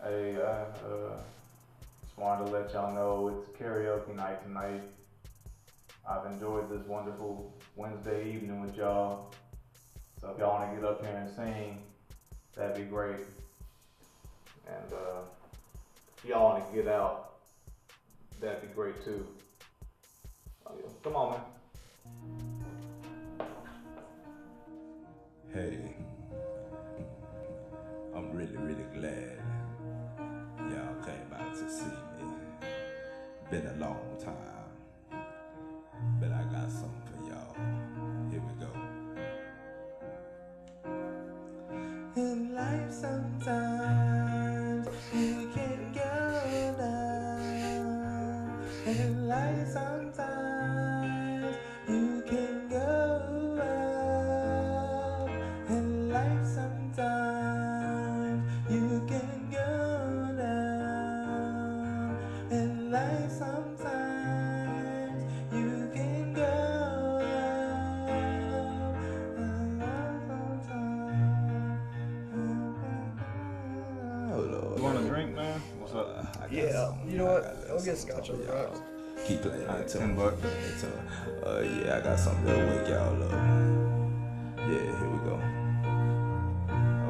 Hey, just wanted to let y'all know it's karaoke night tonight. I've enjoyed this wonderful Wednesday evening with y'all. So if y'all want to get up here and sing, that'd be great. And if y'all want to get out, that'd be great too. Oh, yeah. Come on, man. Hey, I'm really, really glad y'all came out to see me. Been a long time, but I got something for y'all. Here we go. In life sometimes you can go down. In life sometimes you can go up. In life sometimes you can go down. In life sometimes you can go up. In life sometimes. Oh Lord. You want a drink, man? What's up? Yeah, you know what? I'll get scotch on the rocks. Keep playing that tune. $10. Yeah, I got something that'll wake y'all up. Yeah, here we go.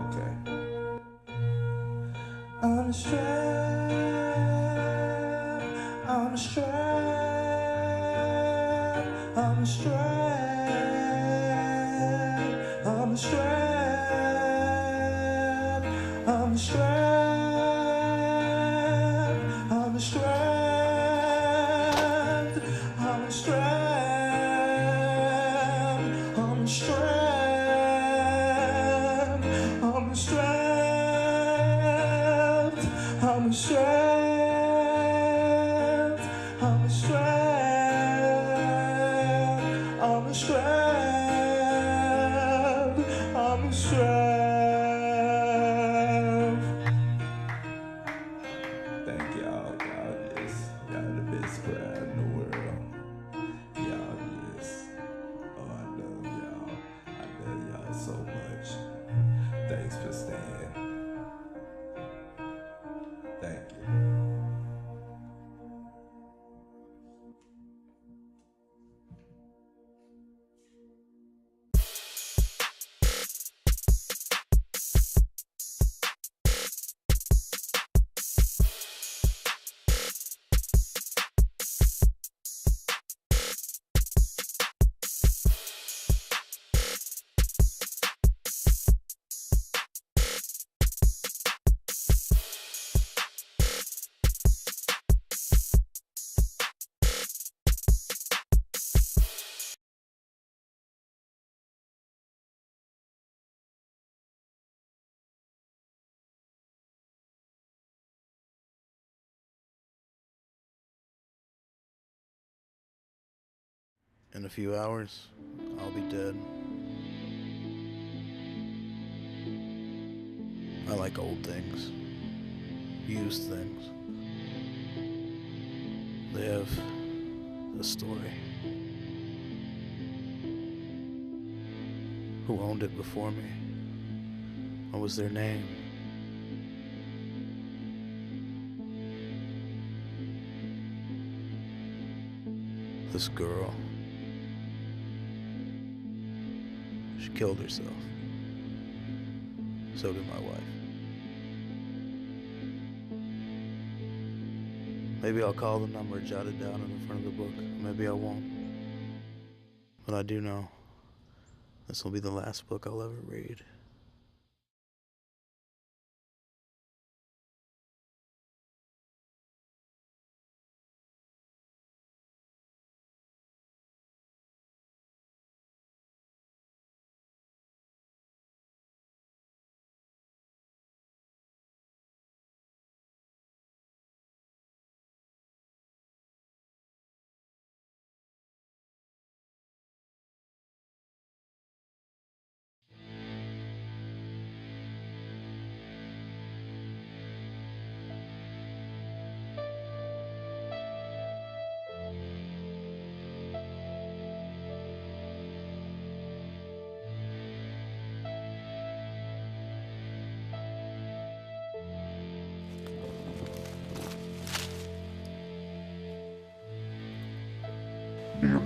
Okay. I'm strapped, I'm strapped, I'm strapped, I'm strapped, I'm strapped, I'm strapped, I'm strapped, I'm strapped, I'm strapped, I'm strapped, I'm strapped, I'm strapped, I'm strapped. Thank y'all. Y'all the best crowd in the world. Y'all just, oh, I love y'all. I love y'all so much. Thanks for staying. Thank you. In a few hours, I'll be dead. I like old things, used things. They have a story. Who owned it before me? What was their name? This girl. She killed herself. So did my wife. Maybe I'll call the number jotted down in the front of the book. Maybe I won't. But I do know this will be the last book I'll ever read.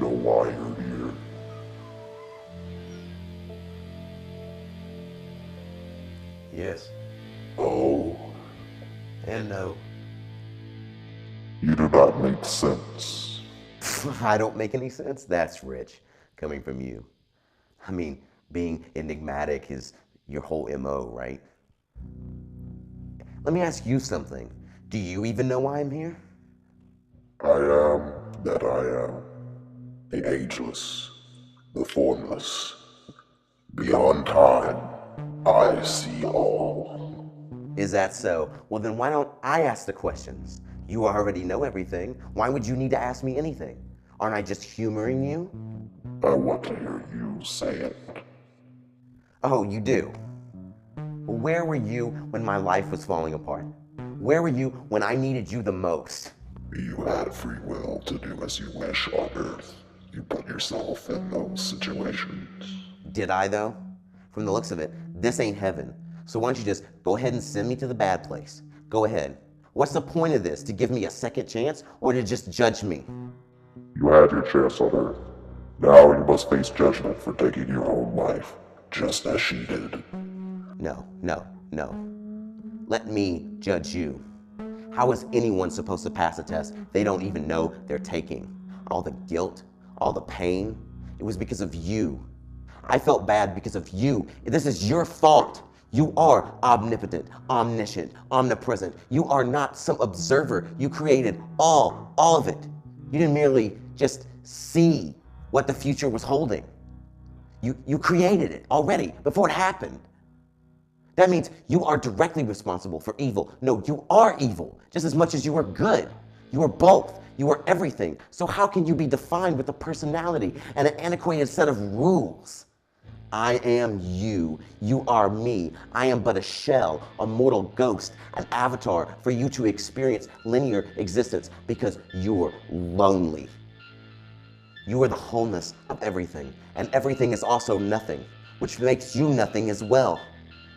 know why you're here? Yes. Oh, And no. you do not make sense. I don't make any sense? That's rich, coming from you. I mean, being enigmatic is your whole MO, right? Let me ask you something. Do you even know why I'm here? I am that I am. The ageless, the formless. Beyond time, I see all. Is that so? Well, then why don't I ask the questions? You already know everything. Why would you need to ask me anything? Aren't I just humoring you? I want to hear you say it. Oh, you do? Well, where were you when my life was falling apart? Where were you when I needed you the most? You had free will to do as you wish on Earth. You put yourself in those situations. Did I, though? From the looks of it, this ain't heaven. So why don't you just go ahead and send me to the bad place? Go ahead. What's the point of this? To give me a second chance or to just judge me? You had your chance on Earth. Now you must face judgment for taking your own life, just as she did. No, no, no. Let me judge you. How is anyone supposed to pass a test they don't even know they're taking? All the guilt, all the pain, it was because of you. I felt bad because of you. This is your fault. You are omnipotent, omniscient, omnipresent. You are not some observer. You created all of it. You didn't merely just see what the future was holding. You created it already before it happened. That means you are directly responsible for evil. No, you are evil just as much as you are good. You are both. You are everything. So how can you be defined with a personality and an antiquated set of rules? I am you. You are me. I am but a shell, a mortal ghost, an avatar for you to experience linear existence because you're lonely. You are the wholeness of everything, and everything is also nothing, which makes you nothing as well.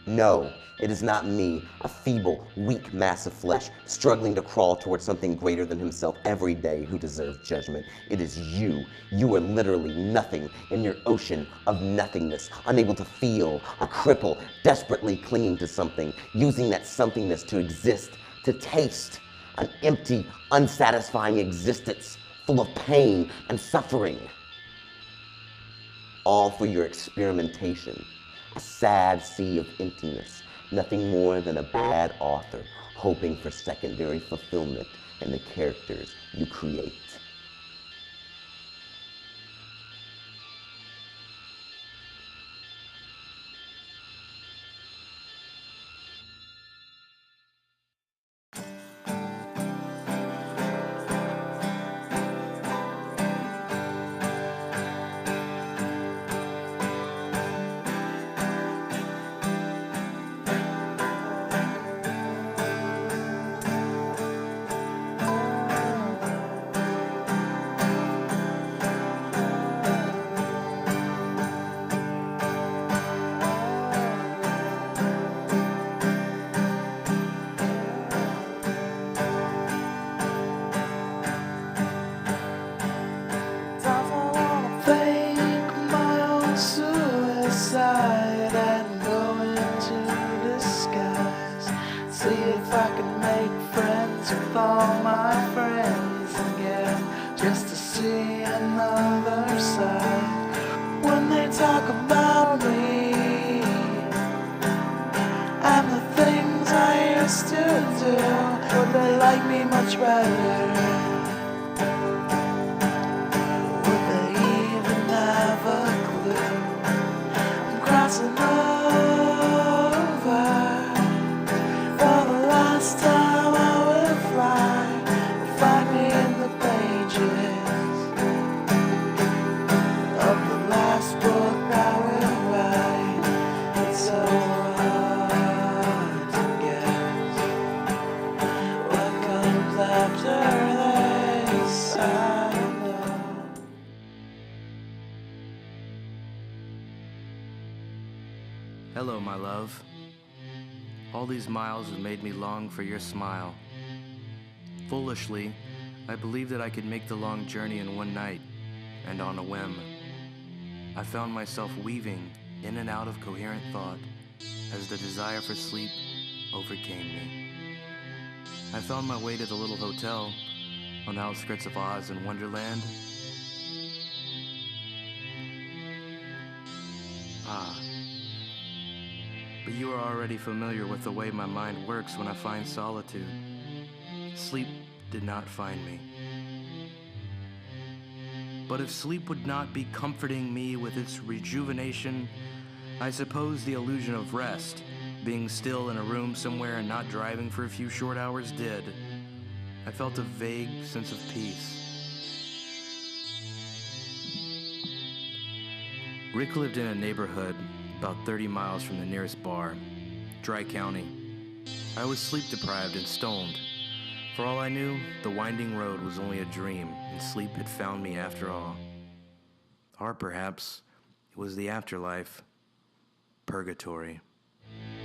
No, it is not me, a feeble, weak mass of flesh, struggling to crawl towards something greater than himself every day who deserves judgment. It is you. You are literally nothing in your ocean of nothingness, unable to feel, a cripple, desperately clinging to something, using that somethingness to exist, to taste, an empty, unsatisfying existence, full of pain and suffering. All for your experimentation. A sad sea of emptiness, nothing more than a bad author hoping for secondary fulfillment in the characters you create. And go into disguise. See if I can make friends with all my friends again, just to see another side. When they talk about me and the things I used to do, would they like me much better? Would they even have a clue? Crossing over for the last time I will fly. Find me in the pages of the last book I will write. It's so hard to guess what comes after this. I know. Hello, my love. All these miles have made me long for your smile. Foolishly, I believed that I could make the long journey in one night, and on a whim, I found myself weaving in and out of coherent thought as the desire for sleep overcame me. I found my way to the little hotel on the outskirts of Oz and Wonderland. Ah, but you are already familiar with the way my mind works when I find solitude. Sleep did not find me. But if sleep would not be comforting me with its rejuvenation, I suppose the illusion of rest, being still in a room somewhere and not driving for a few short hours, did. I felt a vague sense of peace. Rick lived in a neighborhood about 30 miles from the nearest bar, Dry County. I was sleep deprived and stoned. For all I knew, the winding road was only a dream, and sleep had found me after all. Or perhaps it was the afterlife, purgatory.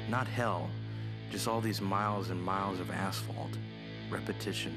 Not hell, just all these miles and miles of asphalt, repetition.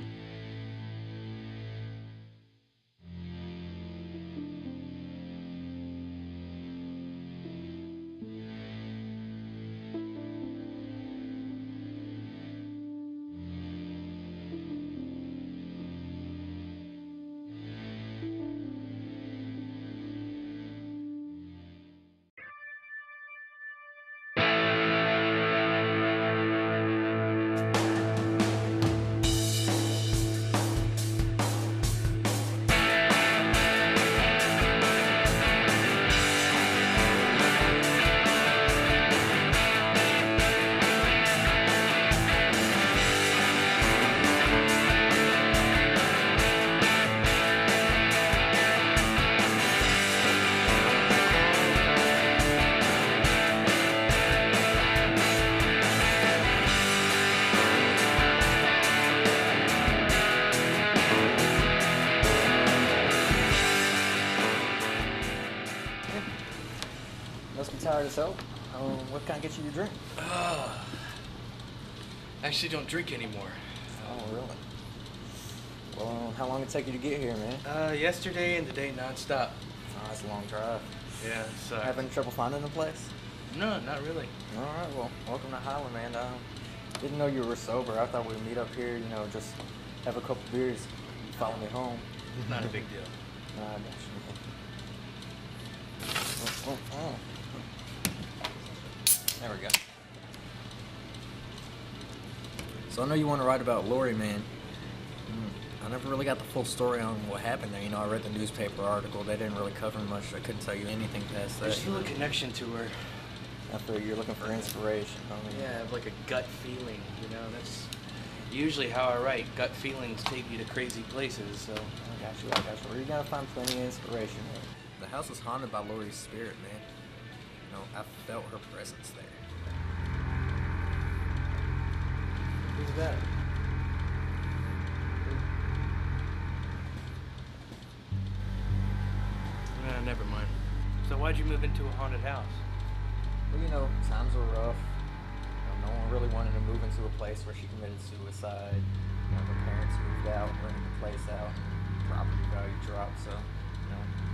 Must be tired as hell. What can I get you to drink? I actually don't drink anymore. Oh, really? Well, how long did it take you to get here, man? Yesterday and today nonstop. Oh, that's a long drive. Yeah, so. Having trouble finding a place? No, not really. All right, well, welcome to Highland, man. Didn't know you were sober. I thought we'd meet up here, just have a couple beers, follow me home. Not a big deal. Nah, I got you. Oh. There we go. So I know you want to write about Lori, man. I never really got the full story on what happened there. I read the newspaper article. They didn't really cover much. I couldn't tell you anything past that. There's still a connection to her. I feel you're looking for inspiration, homie. Yeah, I have like a gut feeling, That's usually how I write. Gut feelings take you to crazy places, so. I got you. Well, you're going to find plenty of inspiration, man. The house is haunted by Lori's spirit, man. I felt her presence there. Who's that? Never mind. So why'd you move into a haunted house? Well, times were rough. No one really wanted to move into a place where she committed suicide. Her parents moved out, rented the place out, and property value dropped. So,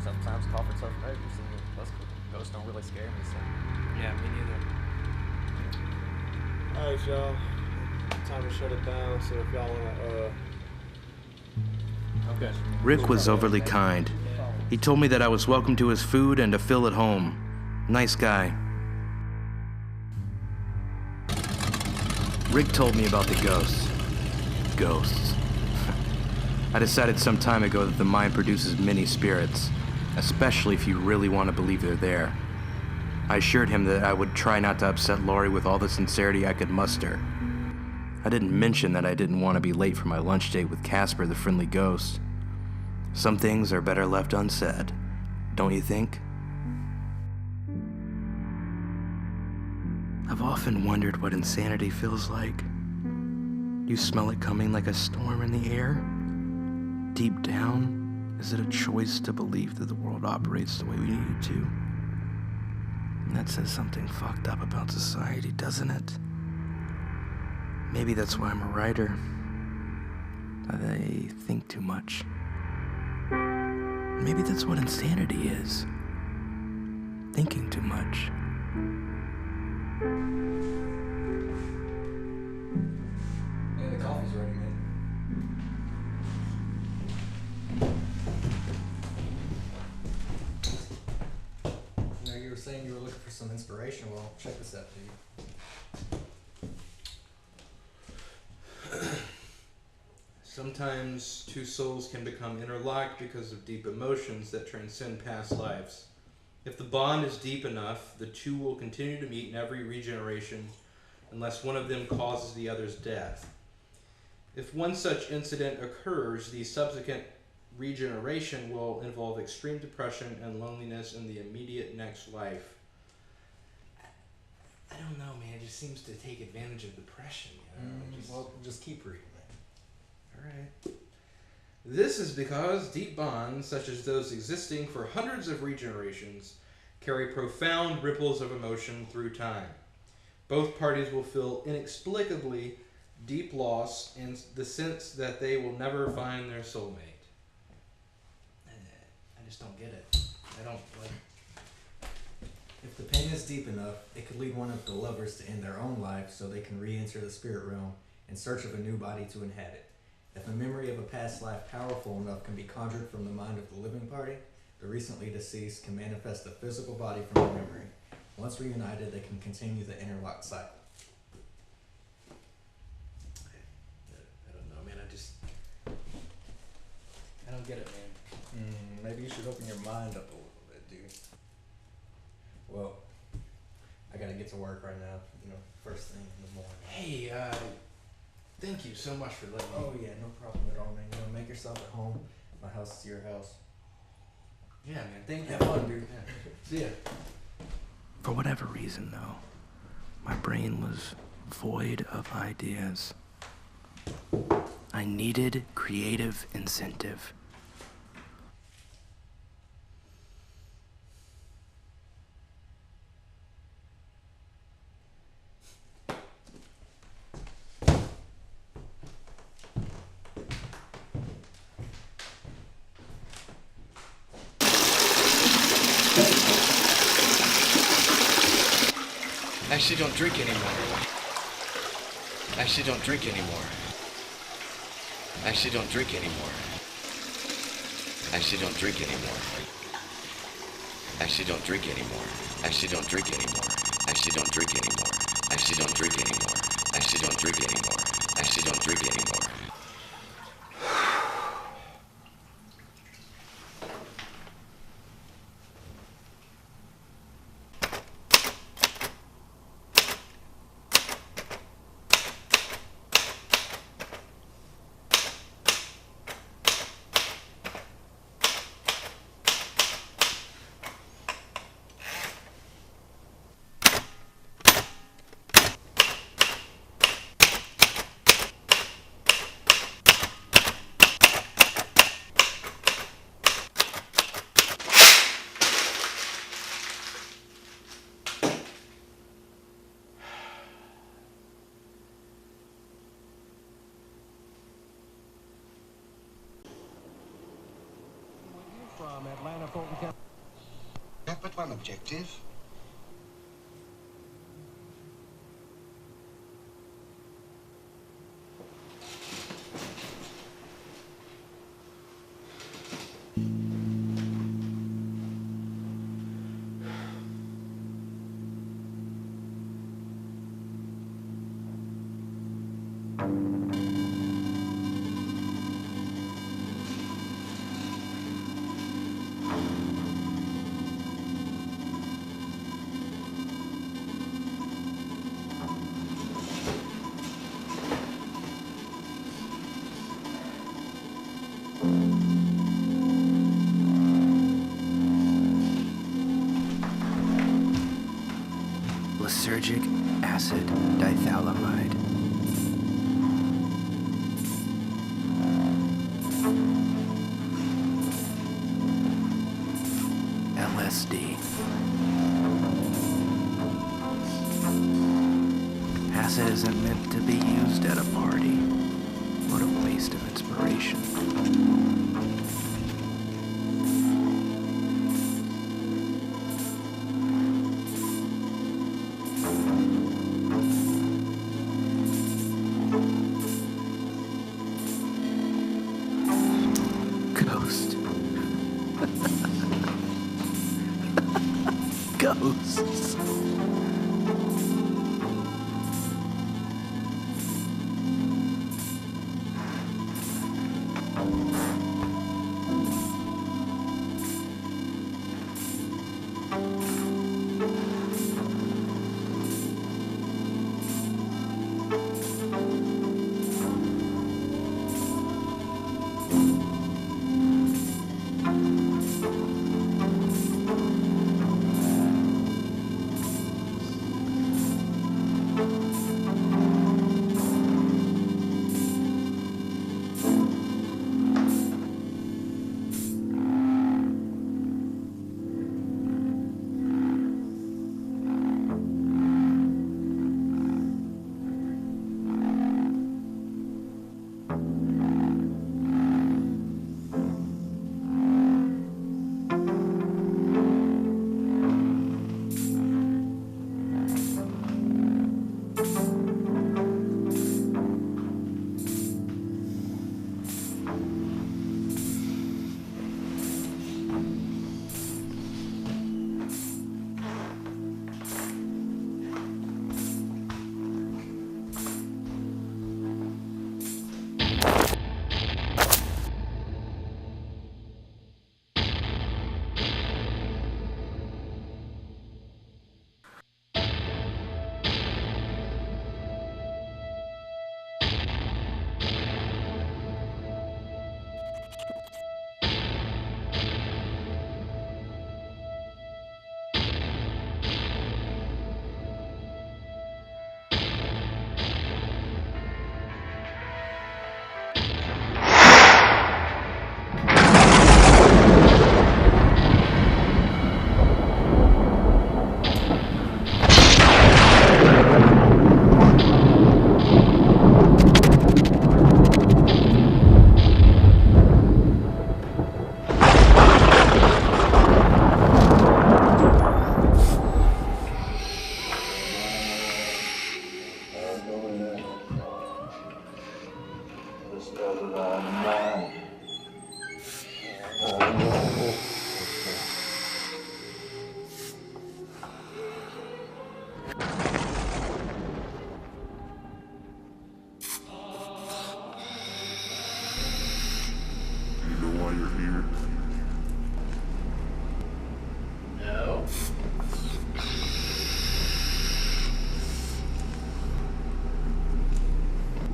sometimes call for tough measures, and plus ghosts don't really scare me. So. Yeah, me neither. All right, y'all. Time to shut it down. So if y'all wanna, Okay. Rick was overly kind. He told me that I was welcome to his food and to feel at home. Nice guy. Rick told me about the ghosts. Ghosts. I decided some time ago that the mind produces many spirits, especially if you really want to believe they're there. I assured him that I would try not to upset Lori with all the sincerity I could muster. I didn't mention that I didn't want to be late for my lunch date with Casper the friendly ghost. Some things are better left unsaid, don't you think? I've often wondered what insanity feels like. You smell it coming like a storm in the air? Deep down, is it a choice to believe that the world operates the way we need it to? And that says something fucked up about society, doesn't it? Maybe that's why I'm a writer. I think too much. Maybe that's what insanity is. Thinking too much. Hey, the coffee's ready, man. You know, you were saying you were looking for some inspiration. Well, check this out, dude. Sometimes two souls can become interlocked because of deep emotions that transcend past lives. If the bond is deep enough, the two will continue to meet in every regeneration unless one of them causes the other's death. If one such incident occurs, the subsequent regeneration will involve extreme depression and loneliness in the immediate next life. I don't know, man. It just seems to take advantage of depression. Well, just keep reading, man. Alright. This is because deep bonds, such as those existing for hundreds of regenerations, carry profound ripples of emotion through time. Both parties will feel inexplicably deep loss in the sense that they will never find their soulmate. I just don't get it. I don't like. If the pain is deep enough, it could lead one of the lovers to end their own life so they can re-enter the spirit realm in search of a new body to inhabit. If a memory of a past life powerful enough can be conjured from the mind of the living party, the recently deceased can manifest a physical body from the memory. Once reunited, they can continue the interlocked cycle. I don't know, man. I don't get it, man. Maybe you should open your mind up a little bit, dude. Well, I gotta get to work right now, first thing in the morning. Hey, thank you so much for letting me. Oh yeah, no problem at all, man. Make yourself at home. My house is your house. Yeah, man. Thank you. Have fun, dude. Yeah. See ya. For whatever reason, though, my brain was void of ideas. I needed creative incentive. Actually don't drink anymore. Actually don't drink anymore. Actually don't drink anymore. Actually don't drink anymore. Actually don't drink anymore. Actually don't drink anymore. Actually don't drink anymore. Actually don't drink anymore. Actually don't drink anymore. Actually don't drink anymore. Have but one objective. Lysergic acid dithalamide. LSD. Acid isn't meant to be used at a party. What a waste of inspiration. ghosts.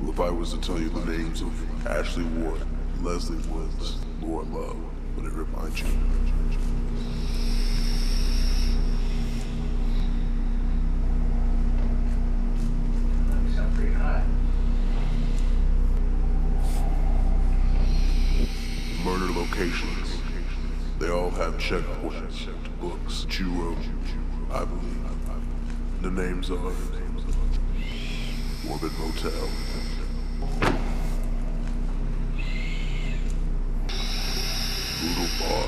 If I was to tell you the names of Ashley Ward, Leslie Woods, Laura Love, would it remind you? That sounds pretty high. Murder locations. They all have checkpoints, books, that you wrote, I believe. The names are Orbit Motel, Brutal Bar,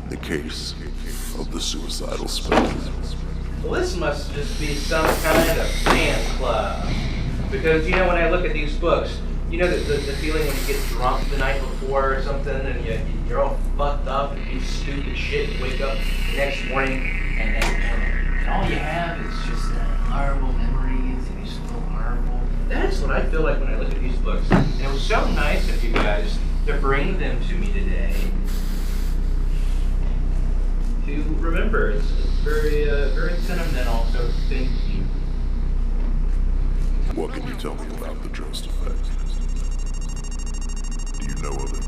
the case of the suicidal spectre. Well, this must just be some kind of fan club. Because, you know, when I look at these books, you know the feeling when you get drunk the night before or something and you're all fucked up and do stupid shit and wake up the next morning and all you have is just horrible memories and you just feel horrible. That's what I feel like when I look at these books. And it was so nice of you guys to bring them to me today. To remember, it's very, very sentimental, so thank you. What can you tell me about the Jost effect? Do you know of it?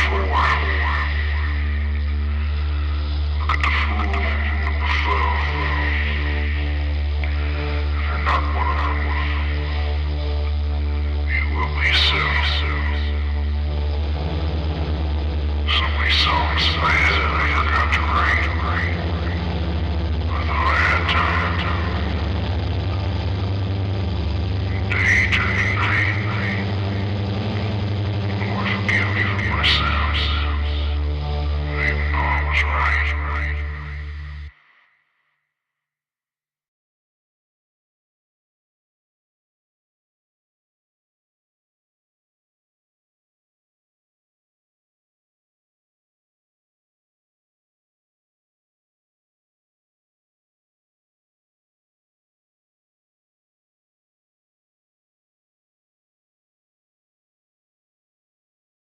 for a while.